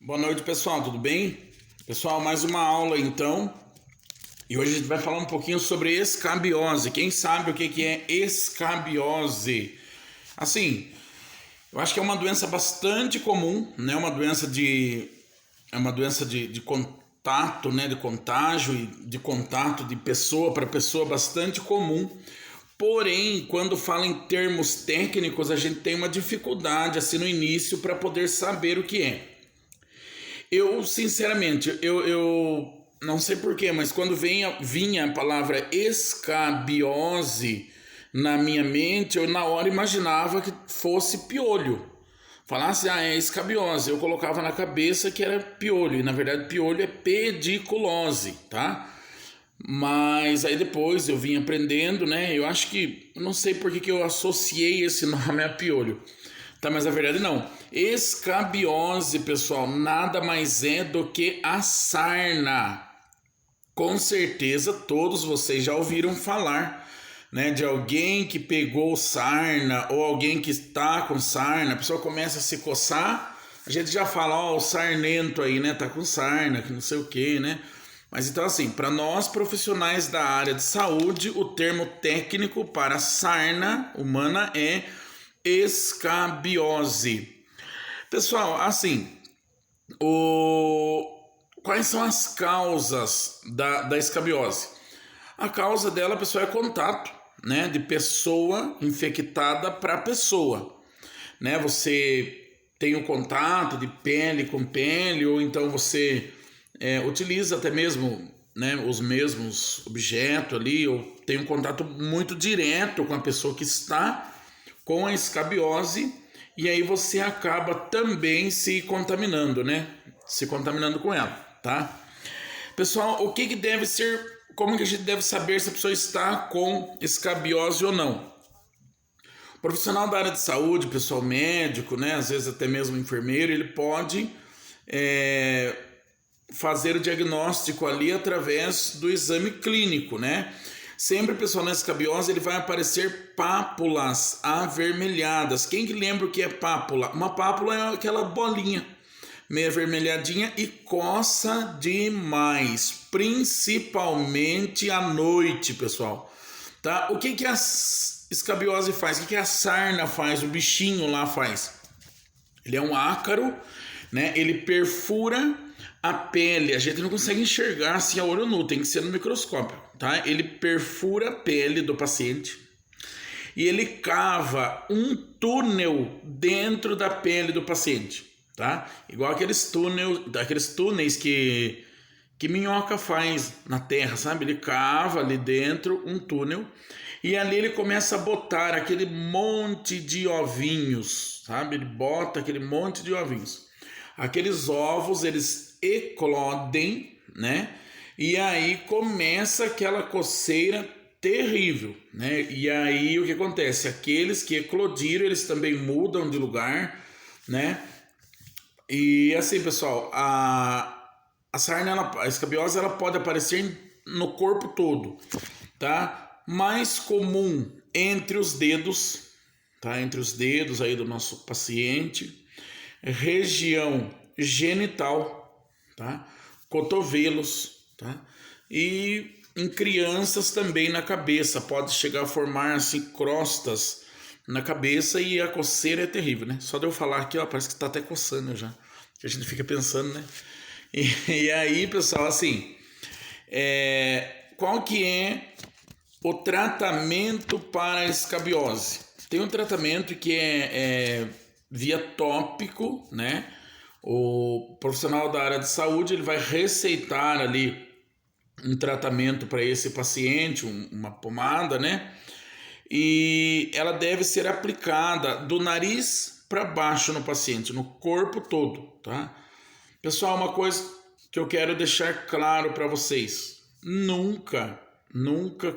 Boa noite, pessoal, tudo bem? Pessoal, mais uma aula então. E hoje a gente vai falar um pouquinho sobre escabiose. Quem sabe o que é escabiose? Assim, eu acho que é uma doença bastante comum, né? É uma doença de contato, né? De contágio e de contato de pessoa para pessoa bastante comum. Porém, quando fala em termos técnicos, a gente tem uma dificuldade assim no início para poder saber o que é. Eu, sinceramente, eu não sei porquê, mas quando vinha a palavra escabiose na minha mente, eu na hora imaginava que fosse piolho. Falasse, é escabiose, eu colocava na cabeça que era piolho, e na verdade piolho é pediculose, tá? Mas aí depois eu vim aprendendo, né? Eu acho que, não sei por que eu associei esse nome a piolho. Tá, mas na verdade não. Escabiose, pessoal, nada mais é do que a sarna. Com certeza todos vocês já ouviram falar, né, de alguém que pegou sarna ou alguém que está com sarna. A pessoa começa a se coçar, a gente já fala, ó, o sarnento aí, né, tá com sarna, que não sei o que, né? Mas então assim, para nós profissionais da área de saúde, o termo técnico para sarna humana é escabiose. Pessoal, assim, quais são as causas da escabiose? A causa dela, pessoal, é contato, né, de pessoa infectada para pessoa, né? Você tem o contato de pele com pele, ou então você utiliza até mesmo, né, os mesmos objetos ali, ou tem um contato muito direto com a pessoa que está com a escabiose, e aí você acaba também se contaminando, né? Se contaminando com ela, tá? Pessoal, o que deve ser, como que a gente deve saber se a pessoa está com escabiose ou não? O profissional da área de saúde, pessoal médico, né? Às vezes até mesmo enfermeiro, ele pode fazer o diagnóstico ali através do exame clínico, né? Sempre, pessoal, na escabiose ele vai aparecer pápulas avermelhadas. Quem que lembra o que é pápula? Uma pápula é aquela bolinha meio avermelhadinha e coça demais, principalmente à noite, pessoal. Tá? O que a escabiose faz? O que a sarna faz? O bichinho lá faz? Ele é um ácaro, né? Ele perfura a pele. A gente não consegue enxergar assim a olho nu, tem que ser no microscópio, tá? Ele perfura a pele do paciente e ele cava um túnel dentro da pele do paciente, tá? Igual aqueles túneis que minhoca faz na terra, sabe? Ele cava ali dentro um túnel e ali ele começa a botar aquele monte de ovinhos, sabe? Ele bota aquele monte de ovinhos. Aqueles ovos, eles eclodem, né? E aí começa aquela coceira terrível, né? E aí o que acontece? Aqueles que eclodiram, eles também mudam de lugar, né? E assim, pessoal, a sarna, a escabiose, ela pode aparecer no corpo todo, tá? Mais comum entre os dedos, tá? Entre os dedos aí do nosso paciente, região genital, tá? Cotovelos, tá? E em crianças também na cabeça, pode chegar a formar assim crostas na cabeça e a coceira é terrível, né? Só de eu falar aqui, ó, parece que tá até coçando já, que a gente fica pensando, né? E aí, pessoal, assim, qual que é o tratamento para a escabiose? Tem um tratamento que é via tópico, né? O profissional da área de saúde ele vai receitar ali um tratamento para esse paciente, uma pomada, né? E ela deve ser aplicada do nariz para baixo no paciente, no corpo todo, tá? Pessoal, uma coisa que eu quero deixar claro para vocês: nunca,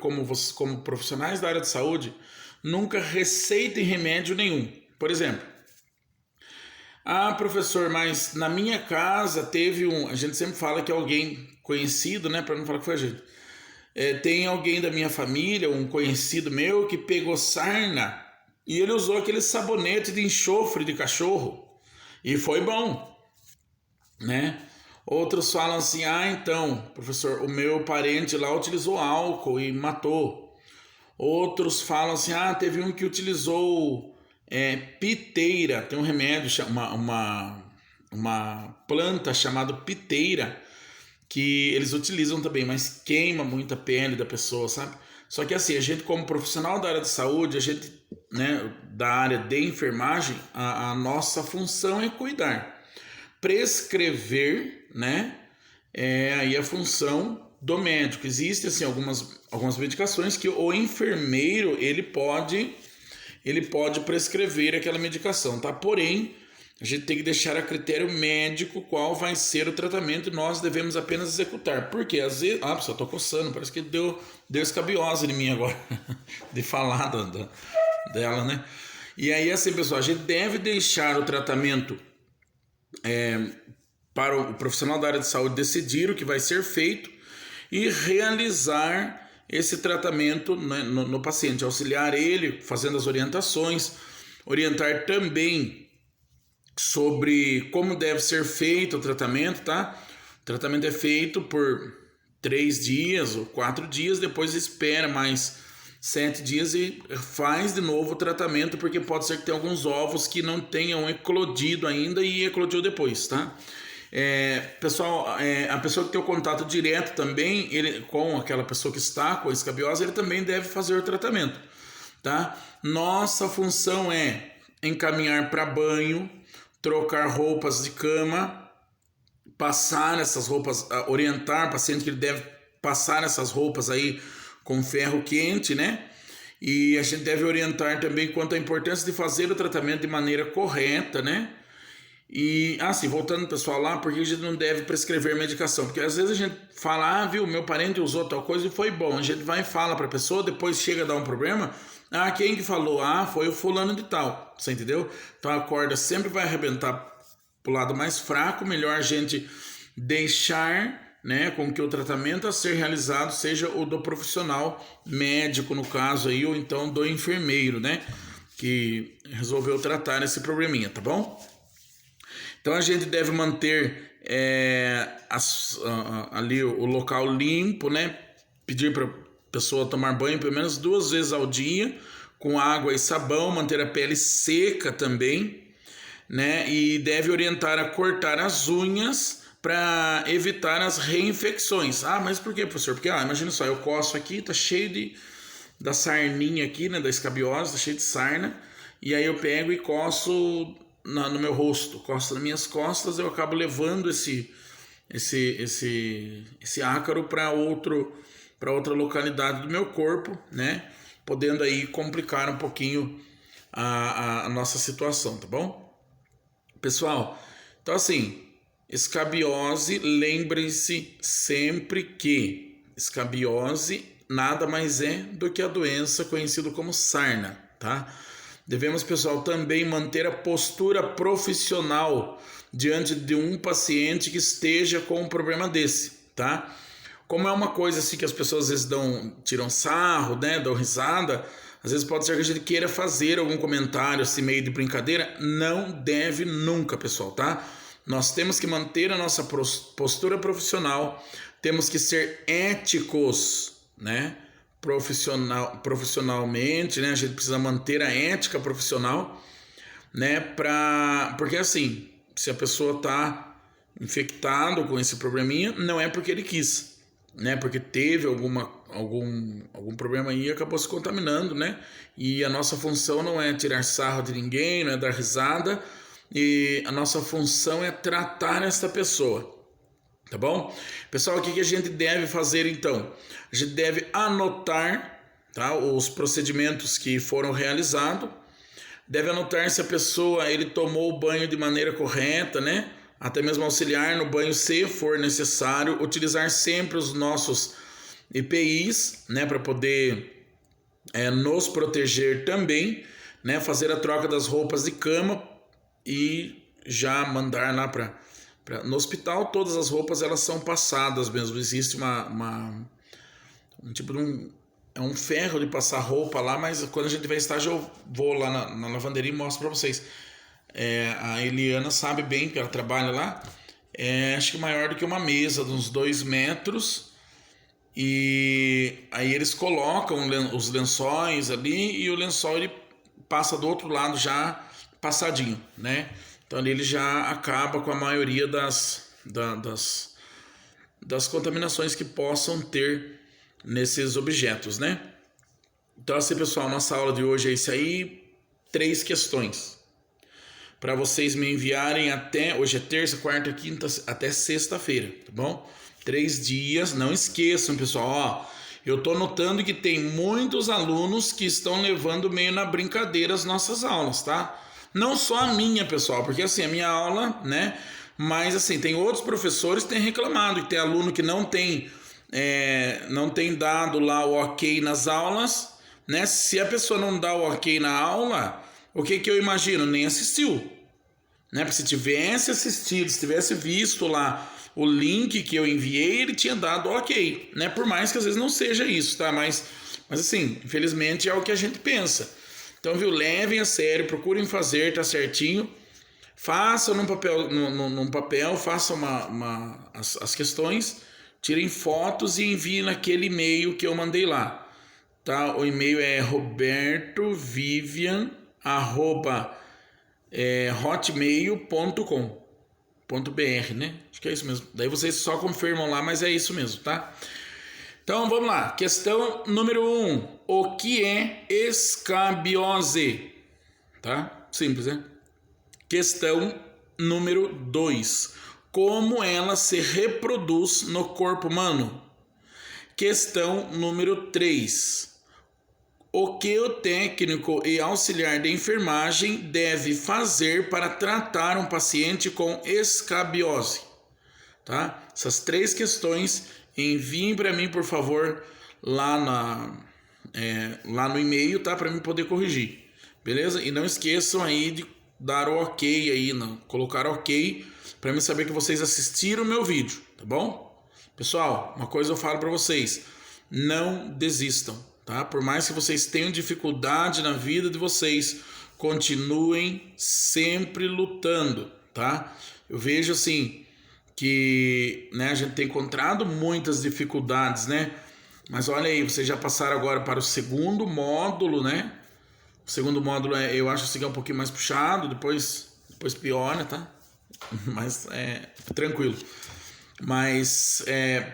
como profissionais da área de saúde, nunca receitem remédio nenhum. Por exemplo, professor, mas na minha casa teve a gente sempre fala que é alguém conhecido, né, para não falar que foi a gente. Tem alguém da minha família, um conhecido meu, que pegou sarna e ele usou aquele sabonete de enxofre de cachorro e foi bom. né? Outros falam assim, então, professor, o meu parente lá utilizou álcool e matou. Outros falam assim, teve um que utilizou piteira, tem um remédio, uma planta chamada piteira, que eles utilizam também, mas queima muito a pele da pessoa, sabe? Só que assim, a gente como profissional da área de saúde, a gente, né, da área de enfermagem, a nossa função é cuidar. Prescrever, né, é aí a função do médico. Existem assim algumas medicações que o enfermeiro ele pode prescrever aquela medicação, tá? Porém, a gente tem que deixar a critério médico qual vai ser o tratamento e nós devemos apenas executar. Porque às vezes, pessoal, tô coçando, parece que deu escabiose em mim agora de falar dela, né? E aí assim, pessoal, a gente deve deixar o tratamento para o profissional da área de saúde decidir o que vai ser feito e realizar esse tratamento, né, no paciente, auxiliar ele fazendo as orientações, orientar também sobre como deve ser feito o tratamento, tá? O tratamento é feito por 3 dias ou 4 dias, depois espera mais 7 dias e faz de novo o tratamento, porque pode ser que tenha alguns ovos que não tenham eclodido ainda e eclodiu depois, tá? Pessoal, a pessoa que tem o contato direto também, ele, com aquela pessoa que está com a escabiose, ele também deve fazer o tratamento, tá? Nossa função é encaminhar para banho, trocar roupas de cama, passar essas roupas, orientar o paciente que ele deve passar essas roupas aí com ferro quente, né? E a gente deve orientar também quanto à importância de fazer o tratamento de maneira correta, né? E, assim, voltando pessoal lá, porque a gente não deve prescrever medicação, porque às vezes a gente fala, viu, meu parente usou tal coisa e foi bom, a gente vai e fala pra pessoa, depois chega a dar um problema, quem que falou? Foi o fulano de tal, você entendeu? Então a corda sempre vai arrebentar pro lado mais fraco, melhor a gente deixar, né, com que o tratamento a ser realizado seja o do profissional médico, no caso aí, ou então do enfermeiro, né, que resolveu tratar esse probleminha, tá bom? Então a gente deve manter ali o local limpo, né? Pedir para a pessoa tomar banho pelo menos 2 vezes ao dia, com água e sabão, manter a pele seca também, né? E deve orientar a cortar as unhas para evitar as reinfecções. Mas por quê, professor? Porque, imagina só, eu coço aqui, tá cheio da sarninha aqui, né? Da escabiose, tá cheio de sarna, e aí eu pego e coço no meu rosto, coço nas minhas costas, eu acabo levando esse ácaro para outra localidade do meu corpo, né? Podendo aí complicar um pouquinho a nossa situação, tá bom? Pessoal, então assim, escabiose, lembrem-se sempre que escabiose nada mais é do que a doença conhecida como sarna, tá? Devemos, pessoal, também manter a postura profissional diante de um paciente que esteja com um problema desse, tá? Como é uma coisa assim que as pessoas às vezes tiram sarro, né, dão risada, às vezes pode ser que a gente queira fazer algum comentário assim meio de brincadeira, não deve nunca, pessoal, tá? Nós temos que manter a nossa postura profissional, temos que ser éticos, né? Profissionalmente, né? A gente precisa manter a ética profissional, né? Porque assim, se a pessoa está infectada com esse probleminha, não é porque ele quis, né? Porque teve algum problema aí e acabou se contaminando, né? E a nossa função não é tirar sarro de ninguém, não é dar risada, e a nossa função é tratar essa pessoa. Tá bom? Pessoal, o que a gente deve fazer então? A gente deve anotar, tá, os procedimentos que foram realizados, deve anotar se a pessoa ele tomou o banho de maneira correta, né? Até mesmo auxiliar no banho se for necessário, utilizar sempre os nossos EPIs, né, para poder nos proteger também, né? Fazer a troca das roupas de cama e já mandar lá no hospital. Todas as roupas elas são passadas mesmo. Existe um tipo de um ferro de passar roupa lá, mas quando a gente tiver estágio eu vou lá na lavanderia e mostro para vocês. A Eliana sabe bem que ela trabalha lá, acho que maior do que uma mesa, de uns 2 metros. E aí eles colocam os lençóis ali e o lençol ele passa do outro lado já passadinho, né? Então ali ele já acaba com a maioria das contaminações que possam ter nesses objetos, né? Então assim, pessoal, nossa aula de hoje é isso aí. 3 questões para vocês me enviarem até, hoje é terça, quarta, quinta, até sexta-feira, tá bom? 3 dias, não esqueçam, pessoal, ó, eu tô notando que tem muitos alunos que estão levando meio na brincadeira as nossas aulas, tá? Não só a minha, pessoal, porque assim, a minha aula, né? Mas assim, tem outros professores que têm reclamado, que tem aluno que não tem dado lá o ok nas aulas, né? Se a pessoa não dá o ok na aula, o que eu imagino? Nem assistiu, né? Porque se tivesse assistido, se tivesse visto lá o link que eu enviei, ele tinha dado ok, né? Por mais que às vezes não seja isso, tá? Mas assim, infelizmente é o que a gente pensa. Então, viu? Levem a sério, procurem fazer, tá certinho. Façam num papel, façam as questões, tirem fotos e enviem naquele e-mail que eu mandei lá. Tá? O e-mail é robertovivian@hotmail.com.br, né? Acho que é isso mesmo. Daí vocês só confirmam lá, mas é isso mesmo, tá? Então vamos lá. Questão número 1. O que é escabiose? Tá? Simples, né? Questão número 2. Como ela se reproduz no corpo humano? Questão número 3. O que o técnico e auxiliar de enfermagem deve fazer para tratar um paciente com escabiose? Tá? Essas 3 questões enviem para mim, por favor, lá no e-mail, tá? Para mim poder corrigir, beleza? E não esqueçam aí de dar o ok aí, colocar ok para mim saber que vocês assistiram o meu vídeo, tá bom? Pessoal, uma coisa eu falo para vocês, não desistam, tá? Por mais que vocês tenham dificuldade na vida de vocês, continuem sempre lutando, tá? Eu vejo assim que, né, a gente tem encontrado muitas dificuldades, né? Mas olha aí, vocês já passaram agora para o segundo módulo, né? O segundo módulo eu acho que é um pouquinho mais puxado, depois piora, tá? Mas tranquilo. Mas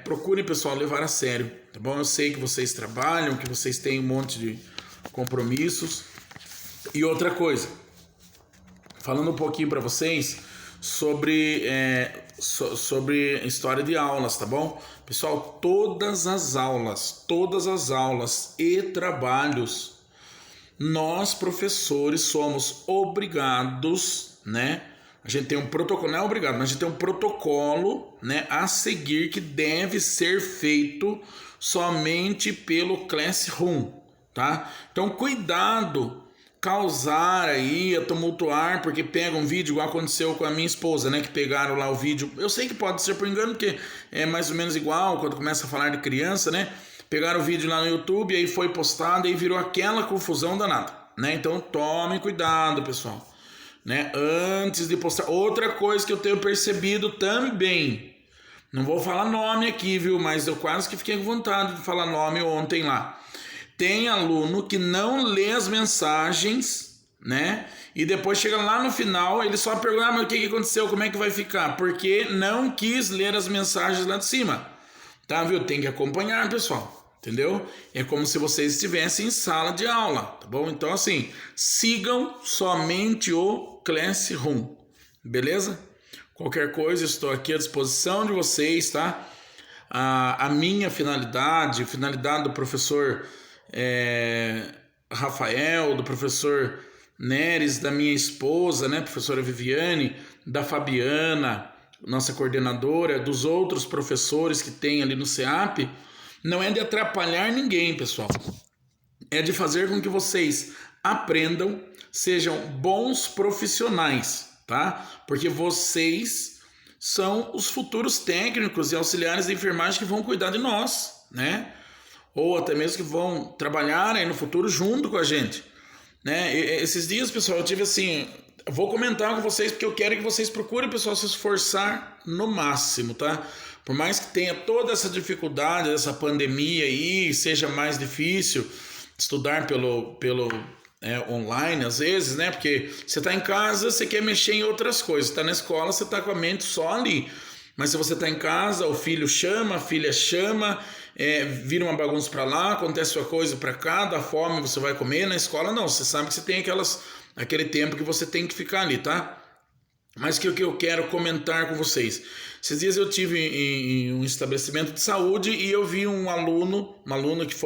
procurem, pessoal, levar a sério, tá bom? Eu sei que vocês trabalham, que vocês têm um monte de compromissos. E outra coisa, falando um pouquinho para vocês sobre história de aulas, tá bom? Pessoal, todas as aulas e trabalhos, nós professores somos obrigados, né? A gente tem um protocolo, não é obrigado, mas a gente tem um protocolo, né, a seguir que deve ser feito somente pelo Classroom, tá? Então, cuidado causar aí, a tumultuar, porque pega um vídeo, igual aconteceu com a minha esposa, né, que pegaram lá o vídeo, eu sei que pode ser por engano, porque é mais ou menos igual quando começa a falar de criança, né, pegaram o vídeo lá no YouTube, aí foi postado, aí virou aquela confusão danada, né, então tomem cuidado, pessoal, né, antes de postar. Outra coisa que eu tenho percebido também, não vou falar nome aqui, viu, mas eu quase que fiquei com vontade de falar nome ontem lá. Tem aluno que não lê as mensagens, né? E depois chega lá no final, ele só pergunta, mas o que aconteceu, como é que vai ficar? Porque não quis ler as mensagens lá de cima. Tá, viu? Tem que acompanhar, pessoal. Entendeu? É como se vocês estivessem em sala de aula, tá bom? Então, assim, sigam somente o Classroom, beleza? Qualquer coisa, estou aqui à disposição de vocês, tá? A minha finalidade do professor Rafael, do professor Neres, da minha esposa, né, professora Viviane, da Fabiana, nossa coordenadora, dos outros professores que tem ali no CEAP, não é de atrapalhar ninguém, pessoal. É de fazer com que vocês aprendam, sejam bons profissionais, tá? Porque vocês são os futuros técnicos e auxiliares de enfermagem que vão cuidar de nós, né? Ou até mesmo que vão trabalhar aí no futuro junto com a gente, né? Esses dias, pessoal, eu tive assim, vou comentar com vocês porque eu quero que vocês procurem, pessoal, se esforçar no máximo, tá? Por mais que tenha toda essa dificuldade, essa pandemia aí, seja mais difícil estudar pelo online às vezes, né? Porque você tá em casa, você quer mexer em outras coisas. Tá na escola, você tá com a mente só ali. Mas se você tá em casa, o filho chama, a filha chama, vira uma bagunça para lá, acontece uma coisa para cá, dá fome, você vai comer. Na escola não, você sabe que você tem aquele tempo que você tem que ficar ali, tá? Mas que o que eu quero comentar com vocês. Esses dias eu tive em um estabelecimento de saúde e eu vi um aluno que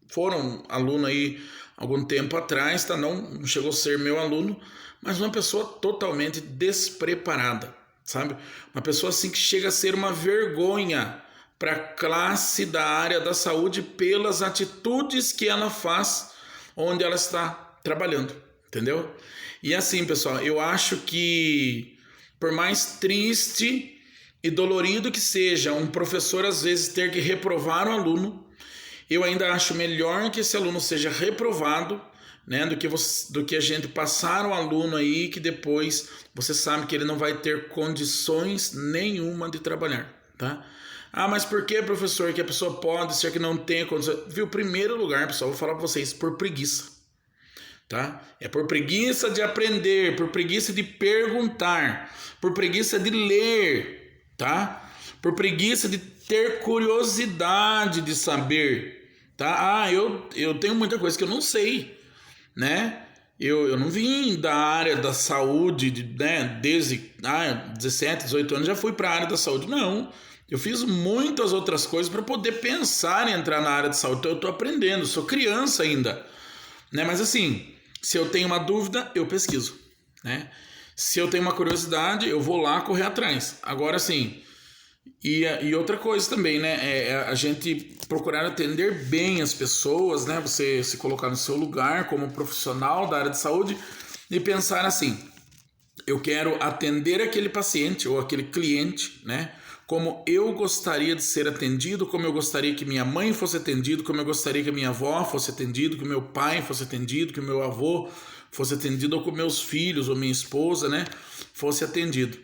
foram aluno aí algum tempo atrás, tá? Não chegou a ser meu aluno, mas uma pessoa totalmente despreparada, sabe? Uma pessoa assim que chega a ser uma vergonha para a classe da área da saúde pelas atitudes que ela faz onde ela está trabalhando, entendeu? E assim, pessoal, eu acho que por mais triste e dolorido que seja um professor às vezes ter que reprovar um aluno, eu ainda acho melhor que esse aluno seja reprovado, né, do que a gente passar o aluno aí que depois você sabe que ele não vai ter condições nenhuma de trabalhar, tá? Ah, mas por que, professor, que a pessoa pode ser que não tenha condições? Viu, primeiro lugar, pessoal, vou falar para vocês, por preguiça, tá? É por preguiça de aprender, por preguiça de perguntar, por preguiça de ler, tá? Por preguiça de ter curiosidade de saber, tá? Ah, eu tenho muita coisa que eu não sei, né? Eu não vim da área da saúde, né? Desde 17, 18 anos já fui para a área da saúde. Não, eu fiz muitas outras coisas para poder pensar em entrar na área de saúde. Então eu estou aprendendo, sou criança ainda, né? Mas assim, se eu tenho uma dúvida, eu pesquiso, né? Se eu tenho uma curiosidade, eu vou lá correr atrás. Agora sim, e outra coisa também, né? É a gente procurar atender bem as pessoas, né? Você se colocar no seu lugar como profissional da área de saúde e pensar assim: eu quero atender aquele paciente ou aquele cliente, né? Como eu gostaria de ser atendido, como eu gostaria que minha mãe fosse atendido, como eu gostaria que minha avó fosse atendido, que o meu pai fosse atendido, que o meu avô fosse atendido, ou que meus filhos ou minha esposa, né, fosse atendido.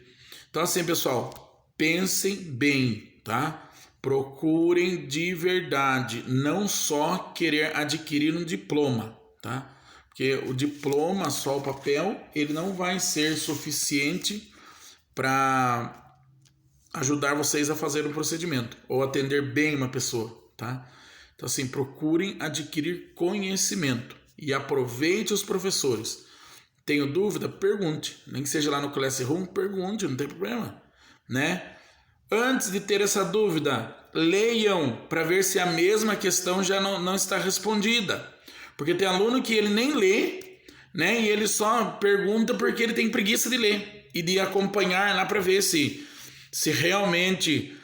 Então assim, pessoal, pensem bem, tá? Procurem de verdade, não só querer adquirir um diploma, tá? Porque o diploma, só o papel, ele não vai ser suficiente para ajudar vocês a fazer um procedimento ou atender bem uma pessoa, tá? Então assim, procurem adquirir conhecimento e aproveite os professores. Tenho dúvida? Pergunte. Nem que seja lá no Classroom, pergunte, não tem problema, né? Antes de ter essa dúvida, leiam para ver se a mesma questão já não está respondida. Porque tem aluno que ele nem lê, né? E ele só pergunta porque ele tem preguiça de ler e de acompanhar lá para ver se realmente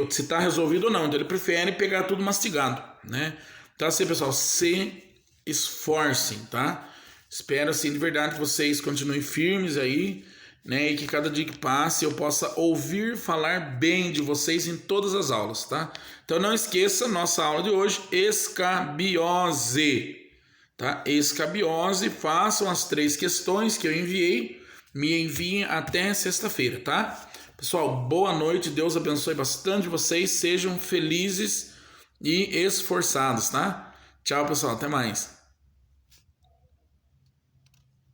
se está resolvido ou não. Então ele prefere pegar tudo mastigado, né? Então assim, pessoal, se esforcem, tá? Espero assim de verdade que vocês continuem firmes aí, né? E que cada dia que passe eu possa ouvir falar bem de vocês em todas as aulas, tá? Então não esqueça, nossa aula de hoje, escabiose, tá? Escabiose, façam as 3 questões que eu enviei. Me enviem até sexta-feira, tá? Pessoal, boa noite, Deus abençoe bastante vocês, sejam felizes e esforçados, tá? Tchau, pessoal, até mais.